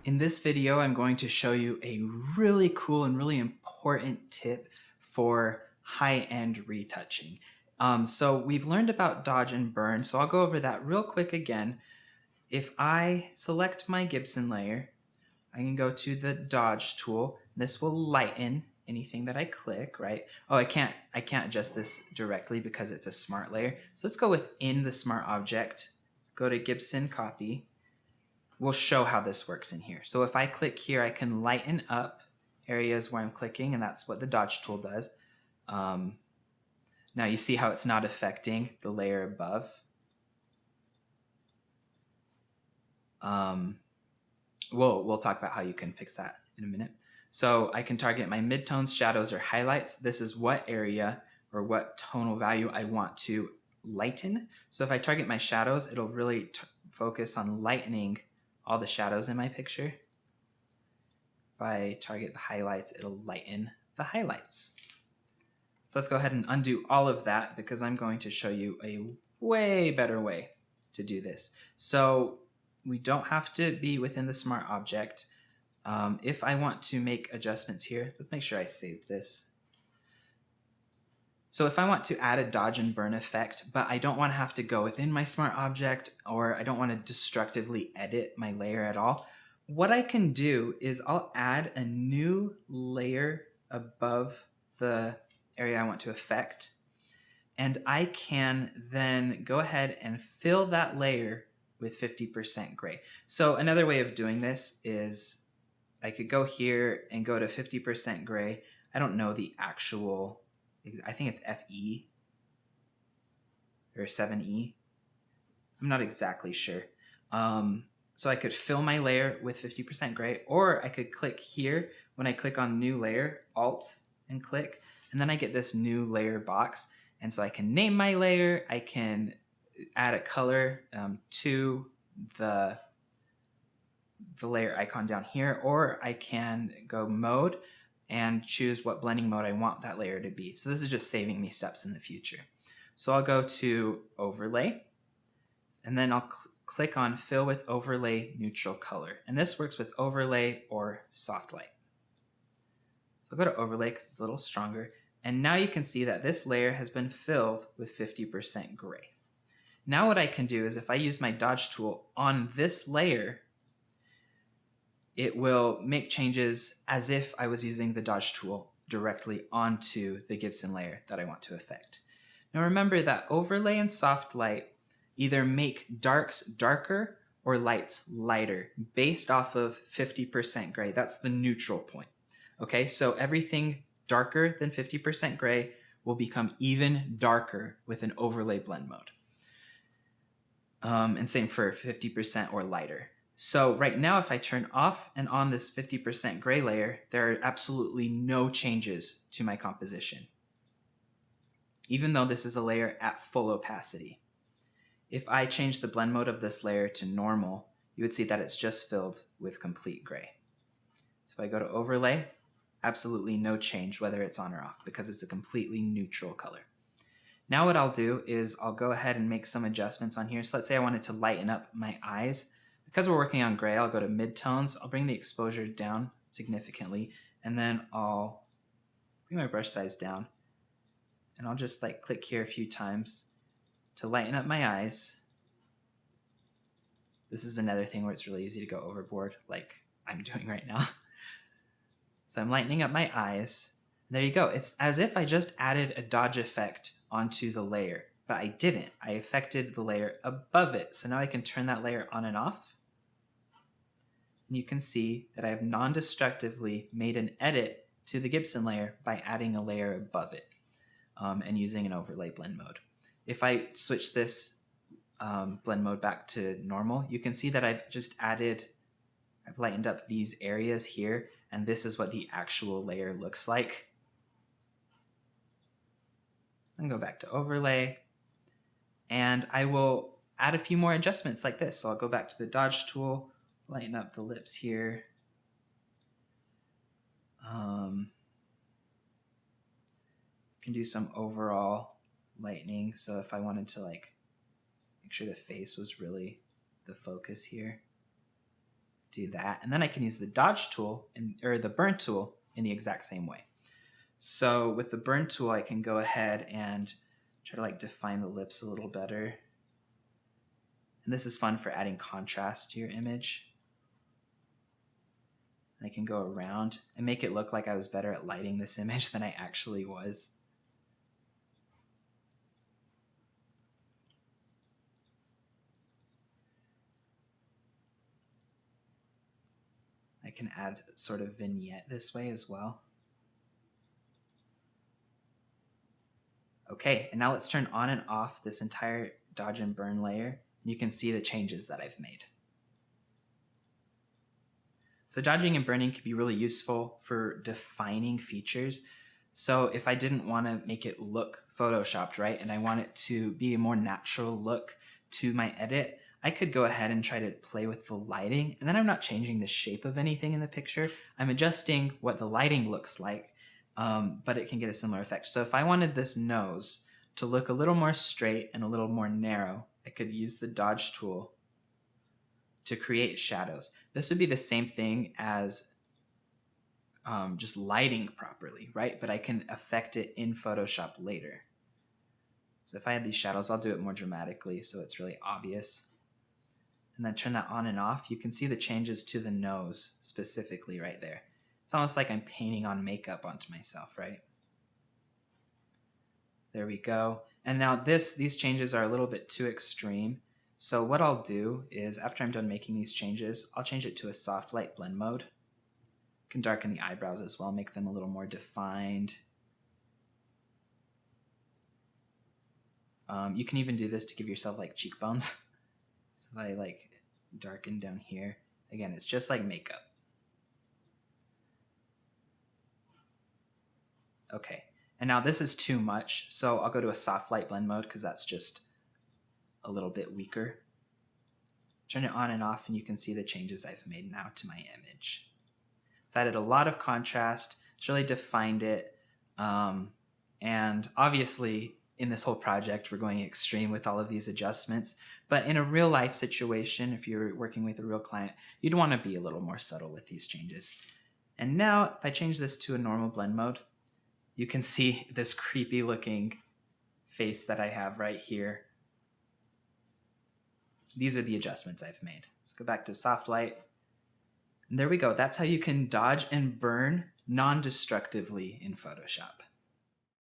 In this video, I'm going to show you a really cool and really important tip for high-end retouching. So we've learned about dodge and burn, so I'll go over that real quick again. If I select my Gibson layer, I can go to the dodge tool. This will lighten anything that I click, right? Oh, I can't adjust this directly because it's a smart layer. So let's go within the smart object, go to Gibson copy. We'll show how this works in here. So if I click here, I can lighten up areas where I'm clicking, and that's what the dodge tool does. Now you see how it's not affecting the layer above. We'll talk about how you can fix that in a minute. So I can target my midtones, shadows, or highlights. This is what area or what tonal value I want to lighten. So if I target my shadows, it'll really focus on lightening all the shadows in my picture. If I target the highlights, it'll lighten the highlights. So let's go ahead and undo all of that because I'm going to show you a way better way to do this. So we don't have to be within the smart object. If I want to make adjustments here, let's make sure I saved this. So if I want to add a dodge and burn effect, but I don't want to have to go within my smart object, or I don't want to destructively edit my layer at all, what I can do is I'll add a new layer above the area I want to affect, and I can then go ahead and fill that layer with 50% gray. So another way of doing this is I could go here and go to 50% gray. I don't know the actual, I think it's FE or 7E. I'm not exactly sure. So I could fill my layer with 50% gray, or I could click here. When I click on new layer, Alt and click, and then I get this new layer box. And so I can name my layer. I can add a color to the layer icon down here, or I can go mode and choose what blending mode I want that layer to be. So this is just saving me steps in the future. So I'll go to overlay, and then I'll click on fill with overlay neutral color. And this works with overlay or soft light. So I'll go to overlay because it's a little stronger. And now you can see that this layer has been filled with 50% gray. Now what I can do is if I use my dodge tool on this layer, it will make changes as if I was using the dodge tool directly onto the Gibson layer that I want to affect. Now remember that overlay and soft light either make darks darker or lights lighter based off of 50% gray. That's the neutral point. Okay, so everything darker than 50% gray will become even darker with an overlay blend mode. And same for 50% or lighter. So right now, if I turn off and on this 50% gray layer, there are absolutely no changes to my composition, even though this is a layer at full opacity. If I change the blend mode of this layer to normal, you would see that it's just filled with complete gray. So if I go to overlay, absolutely no change whether it's on or off because it's a completely neutral color. Now what I'll do is I'll go ahead and make some adjustments on here. So let's say I wanted to lighten up my eyes. Because we're working on gray, I'll go to midtones. I'll bring the exposure down significantly, and then I'll bring my brush size down, and I'll just click here a few times to lighten up my eyes. This is another thing where it's really easy to go overboard, like I'm doing right now. So I'm lightening up my eyes. There you go. It's as if I just added a dodge effect onto the layer, but I didn't. I affected the layer above it. So now I can turn that layer on and off. And you can see that I have non-destructively made an edit to the Gibson layer by adding a layer above it and using an overlay blend mode. If I switch this blend mode back to normal, you can see that I've lightened up these areas here, and this is what the actual layer looks like. And go back to overlay, and I will add a few more adjustments like this. So I'll go back to the dodge tool, lighten up the lips here. Can do some overall lightening. So if I wanted to make sure the face was really the focus here, do that. And then I can use the dodge tool or the burn tool in the exact same way. So with the burn tool, I can go ahead and try to like define the lips a little better. And this is fun for adding contrast to your image. I can go around and make it look like I was better at lighting this image than I actually was. I can add sort of vignette this way as well. Okay, and now let's turn on and off this entire dodge and burn layer. You can see the changes that I've made. So dodging and burning can be really useful for defining features. So if I didn't want to make it look photoshopped, right, and I want it to be a more natural look to my edit, I could go ahead and try to play with the lighting, and then I'm not changing the shape of anything in the picture. I'm adjusting what the lighting looks like, but it can get a similar effect. So if I wanted this nose to look a little more straight and a little more narrow, I could use the dodge tool to create shadows. This would be the same thing as just lighting properly, right? But I can affect it in Photoshop later. So if I had these shadows, I'll do it more dramatically so it's really obvious. And then turn that on and off. You can see the changes to the nose specifically right there. It's almost like I'm painting on makeup onto myself, right? There we go. And now these changes are a little bit too extreme. So what I'll do is after I'm done making these changes, I'll change it to a soft light blend mode. You can darken the eyebrows as well, make them a little more defined. You can even do this to give yourself like cheekbones. So if I like darken down here, again, it's just like makeup. Okay, and now this is too much, so I'll go to a soft light blend mode because that's just a little bit weaker. Turn it on and off and you can see the changes I've made now to my image. It's added a lot of contrast, it's really defined it, and obviously in this whole project we're going extreme with all of these adjustments, but in a real life situation, if you're working with a real client, you'd want to be a little more subtle with these changes. And now if I change this to a normal blend mode, you can see this creepy looking face that I have right here. These are the adjustments I've made. Let's go back to soft light. And there we go. That's how you can dodge and burn non-destructively in Photoshop.